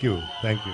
Thank you.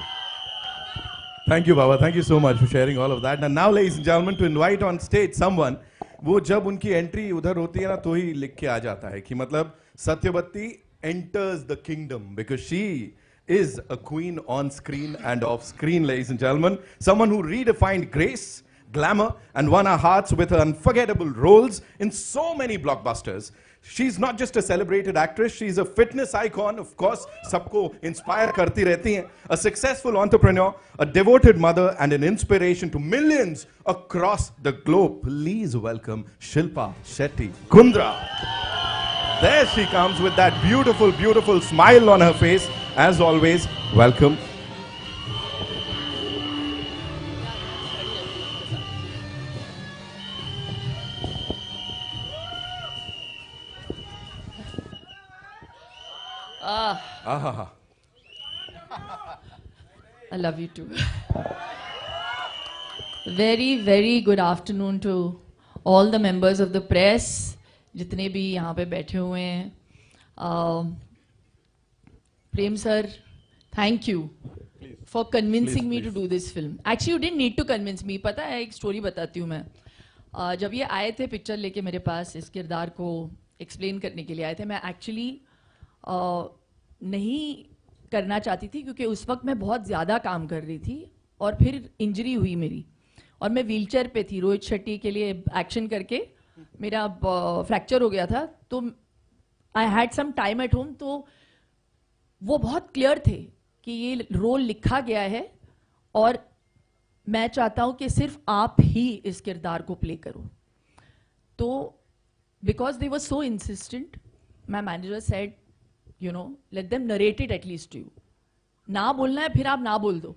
Thank you, Baba. Thank you so much for sharing all of that. And now, ladies and gentlemen, to invite on stage someone, वो जब उनकी entry उधर होती है ना तो ही लिख के आ जाता है कि मतलब Satyavati enters the kingdom because she is a queen on screen and off screen, ladies and gentlemen. Someone who redefined grace, glamour, and won our hearts with her unforgettable roles in so many blockbusters. She's not just a celebrated actress, she's a fitness icon, of course, सबको inspire करती रहती हैं. A successful entrepreneur, a devoted mother, and an inspiration to millions across the globe. Please welcome Shilpa Shetty Kundra. There she comes with that beautiful, beautiful smile on her face. As always, welcome. I love you too. Very, very good afternoon to all the members of the press, जितने भी यहाँ पे बैठे हुए हैं. Prem sir, thank you for convincing me to do this film. Actually, you didn't need to convince me. पता है, एक स्टोरी बताती हूँ मैं. जब ये आए थे पिक्चर लेके मेरे पास, इस किरदार को एक्सप्लेन करने के लिए आए थे, मैं एक्चुअली नहीं करना चाहती थी क्योंकि उस वक्त मैं बहुत ज़्यादा काम कर रही थी और फिर इंजरी हुई मेरी और मैं व्हीलचेयर पे थी. रोहित शेट्टी के लिए एक्शन करके मेरा फ्रैक्चर हो गया था, तो I had some time at home. तो वो बहुत क्लियर थे कि ये रोल लिखा गया है और मैं चाहता हूँ कि सिर्फ आप ही इस किरदार को प्ले करो. तो because they were so insistent, my manager said, you know, let them narrate it at least to you. ना बोलना है फिर आप ना बोल दो.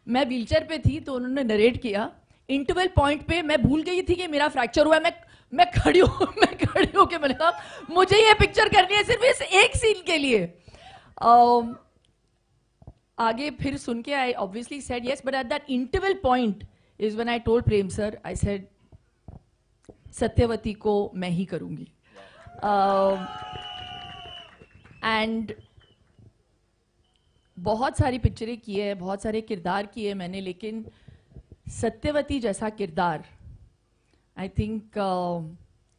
मैं व्हीलचेयर पे थी तो उन्होंने नरेट किया. इंटरवल पॉइंट पे मैं भूल गई थी कि मेरा फ्रैक्चर हुआ है. मैं खड़ी हूँ कि मैंने कहा मुझे ये पिक्चर करनी है सिर्फ इस एक सीन के लिए. आगे फिर सुन के I obviously said yes, but at that interval point is when I told Prem sir, I said Satyavati को मैं ही करूंगी. एंड बहुत सारी पिक्चरें की है, बहुत सारे किरदार किए मैंने, लेकिन सत्यवती जैसा किरदार आई थिंक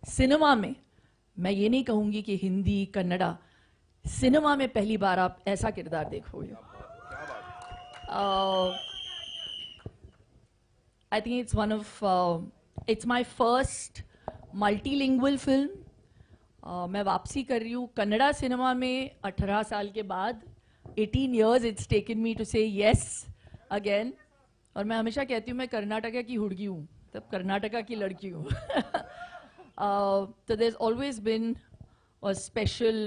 सिनेमा में, मैं ये नहीं कहूँगी कि हिंदी कन्नड़ा, सिनेमा में पहली बार आप ऐसा किरदार देखोगे. I think it's my first multilingual film. मैं वापसी कर रही हूँ कन्नड़ा सिनेमा में 18 साल के बाद. 18 years it's taken me to say yes again. और मैं हमेशा कहती हूँ मैं कर्नाटका की हुड़गी हूँ, तब कर्नाटका की लड़की हूँ. So there's always been a special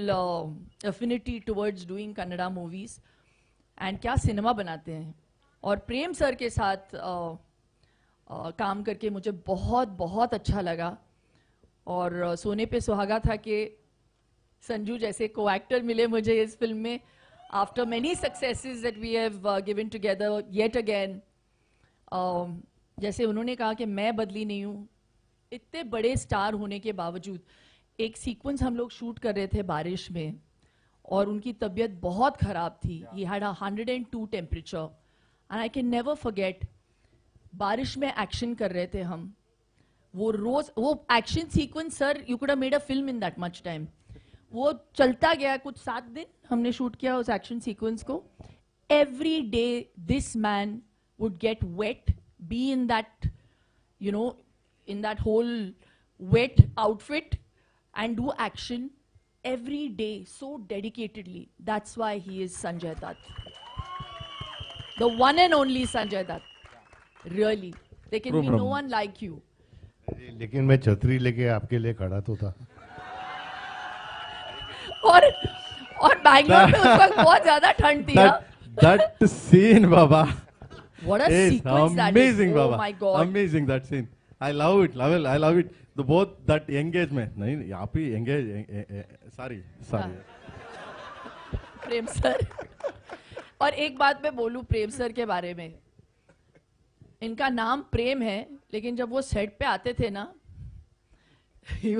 affinity towards doing Kannada movies. And क्या सिनेमा बनाते हैं. और प्रेम सर के साथ काम करके मुझे बहुत बहुत अच्छा लगा. और सोने पे सुहागा था कि संजू जैसे को एक्टर मिले मुझे इस फिल्म में. After many successes that we have given together yet again. जैसे उन्होंने कहा कि मैं बदली नहीं हूँ, इतने बड़े स्टार होने के बावजूद. एक सीक्वेंस हम लोग शूट कर रहे थे बारिश में और उनकी तबीयत बहुत ख़राब थी. He had 102 temperature and I can never forget. बारिश में एक्शन कर रहे थे हम. वो रोज वो action sequence sir, you could have made a film in that much time. वो चलता गया, कुछ 7 दिन हमने शूट किया उस एक्शन सीक्वेंस को. Every day this man would get weight, be in that, you know, in that whole weight outfit and do action every day so dedicatedly. That's why he is Sanjay Dutt, the one and only Sanjay Dutt. Really, there can be no one like you. लेकिन मैं छतरी लेके आपके लिए खड़ा तो था. और बैंगलोर में उस वक्त बहुत ज्यादा ठंड थी. That scene, Baba. What a sequence that is. Amazing, Baba. Oh my God. Amazing that scene. I love it. I love it. The both that engagement. नहीं, आप ही engage. Sorry. प्रेम सर. और एक बात मैं बोलूं प्रेम सर के बारे में. इनका नाम प्रेम है, लेकिन जब वो सेट पे आते थे ना, he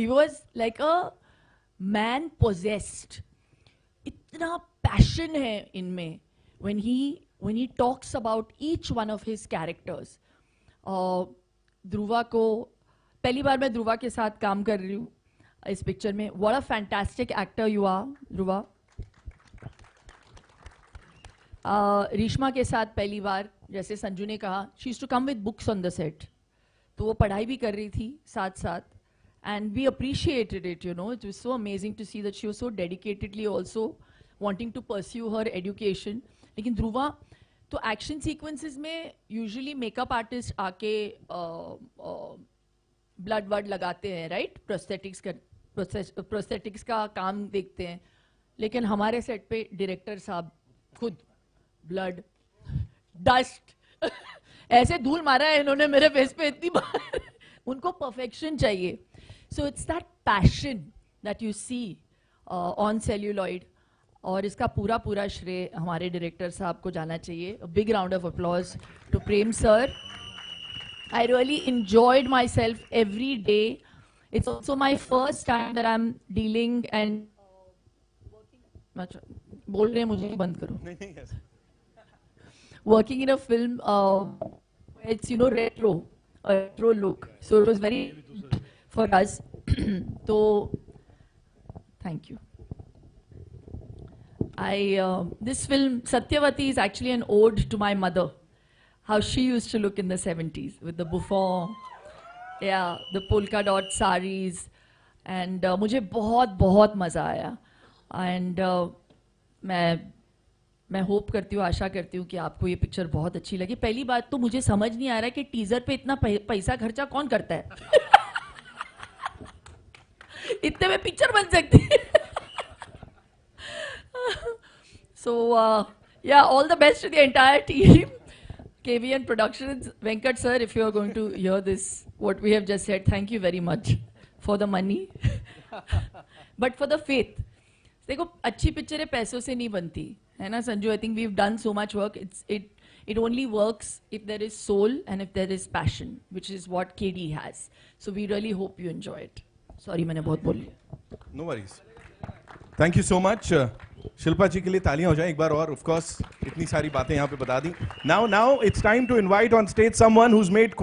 was like a man possessed. इतना पैशन है इनमें when he talks about each one of his characters. Dhruva को पहली बार मैं ध्रुवा के साथ काम कर रही हूँ इस पिक्चर में. What a fantastic actor you are, Dhruva. रीश्मा के साथ पहली बार, जैसे संजू ने कहा, she used to come with books on the set. तो वो पढ़ाई भी कर रही थी साथ साथ. And we appreciated it, you know. It was so amazing to see that she was so dedicatedly also wanting to pursue her education. लेकिन ध्रुवा तो एक्शन सीक्वेंसेस में यूजुअली मेकअप आर्टिस्ट आके ब्लड वर्ड लगाते हैं, राइट? प्रोस्थेटिक्स का काम देखते हैं. लेकिन हमारे सेट पे डायरेक्टर साहब खुद ब्लड, डस्ट ऐसे धूल मारा है इन्होंने मेरे फेस पे इतनी बार. उनको परफेक्शन चाहिए. So it's that passion that you see on celluloid. और इसका पूरा श्रेय हमारे डायरेक्टर साहब को जाना चाहिए. Big round of applause to Prem sir. I really enjoyed myself every day. It's also my first time that I'm dealing and बोल रहे हैं मुझे बंद करो. Working in a film, it's retro look. So it was very for us. So thank you. This film Satyavati is actually an ode to my mother, how she used to look in the 70s with the bouffant, the polka dot saris, and मुझे बहुत मजा आया. And मैं hope करती हूँ, आशा करती हूँ कि आपको ये पिक्चर बहुत अच्छी लगी. पहली बात तो मुझे समझ नहीं आ रहा है कि टीजर पे इतना पैसा खर्चा कौन करता है. इतने में पिक्चर बन सकती है. So, all the best to the entire team. KVN Productions. Venkat sir, if you are going to hear this, what we have just said, thank you very much for the money. But for the faith. देखो, अच्छी पिक्चरें पैसों से नहीं बनती, है ना Sanju? I think we've done so much work. It only works if there is soul and if there is passion, which is what KD has. So we really hope you enjoy it. Sorry, मैंने बहुत बोल लिया. No worries. Thank you so much. Shilpa जी के लिए तालियां हो जाएं एक बार और. ऑफ कोर्स इतनी सारी बातें यहाँ पे बता दी. Now it's time to invite on stage someone who's made quite